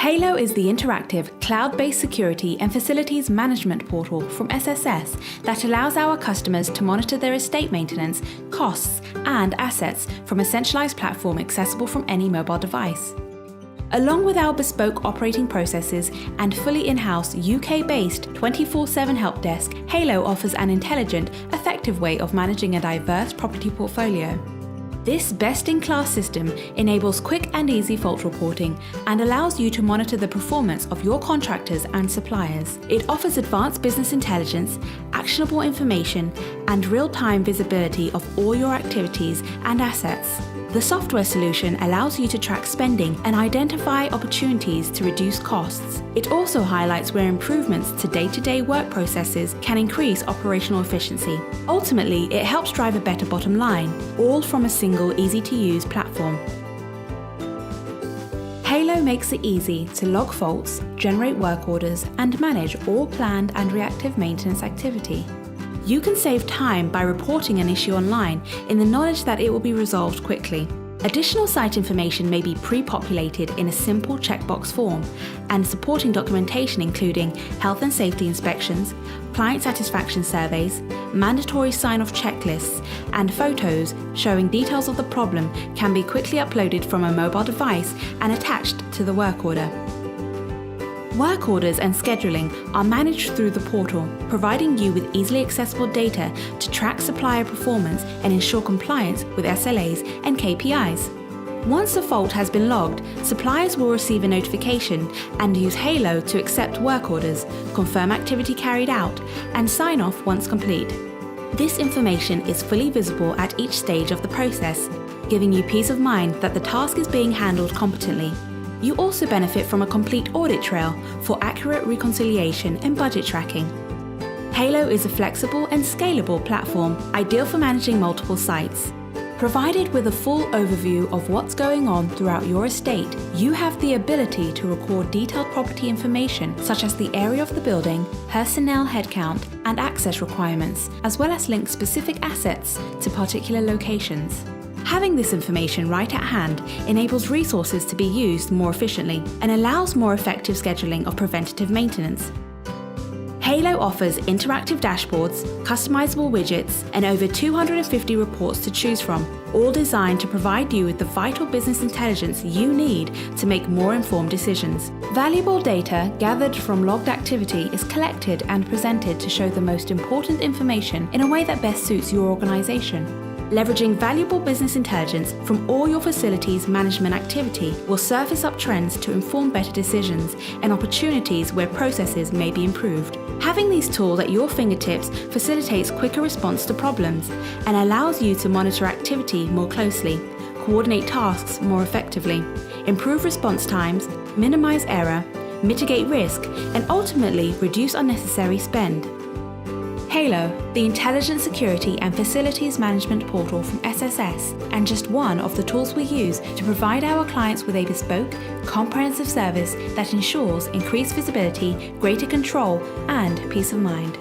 Halo is the interactive, cloud-based security and facilities management portal from SSS that allows our customers to monitor their estate maintenance, costs, and assets from a centralized platform accessible from any mobile device. Along with our bespoke operating processes and fully in-house UK-based 24/7 Helpdesk, Halo offers an intelligent, effective way of managing a diverse property portfolio. This best-in-class system enables quick and easy fault reporting and allows you to monitor the performance of your contractors and suppliers. It offers advanced business intelligence, actionable information, and real-time visibility of all your activities and assets. The software solution allows you to track spending and identify opportunities to reduce costs. It also highlights where improvements to day-to-day work processes can increase operational efficiency. Ultimately, it helps drive a better bottom line, all from a single, easy-to-use platform. Halo makes it easy to log faults, generate work orders, and manage all planned and reactive maintenance activity. You can save time by reporting an issue online in the knowledge that it will be resolved quickly. Additional site information may be pre-populated in a simple checkbox form, and supporting documentation including health and safety inspections, client satisfaction surveys, mandatory sign-off checklists, and photos showing details of the problem can be quickly uploaded from a mobile device and attached to the work order. Work orders and scheduling are managed through the portal, providing you with easily accessible data to track supplier performance and ensure compliance with SLAs and KPIs. Once a fault has been logged, suppliers will receive a notification and use Halo to accept work orders, confirm activity carried out, and sign off once complete. This information is fully visible at each stage of the process, giving you peace of mind that the task is being handled competently. You also benefit from a complete audit trail for accurate reconciliation and budget tracking. Halo is a flexible and scalable platform ideal for managing multiple sites. Provided with a full overview of what's going on throughout your estate, you have the ability to record detailed property information such as the area of the building, personnel headcount, and access requirements, as well as link specific assets to particular locations. Having this information right at hand enables resources to be used more efficiently and allows more effective scheduling of preventative maintenance. Halo offers interactive dashboards, customizable widgets, and over 250 reports to choose from, all designed to provide you with the vital business intelligence you need to make more informed decisions. Valuable data gathered from logged activity is collected and presented to show the most important information in a way that best suits your organization. Leveraging valuable business intelligence from all your facilities management activity will surface up trends to inform better decisions and opportunities where processes may be improved. Having these tools at your fingertips facilitates quicker response to problems and allows you to monitor activity more closely, coordinate tasks more effectively, improve response times, minimize error, mitigate risk, and ultimately reduce unnecessary spend. Halo, the intelligent security and facilities management portal from SSS, and just one of the tools we use to provide our clients with a bespoke, comprehensive service that ensures increased visibility, greater control, and peace of mind.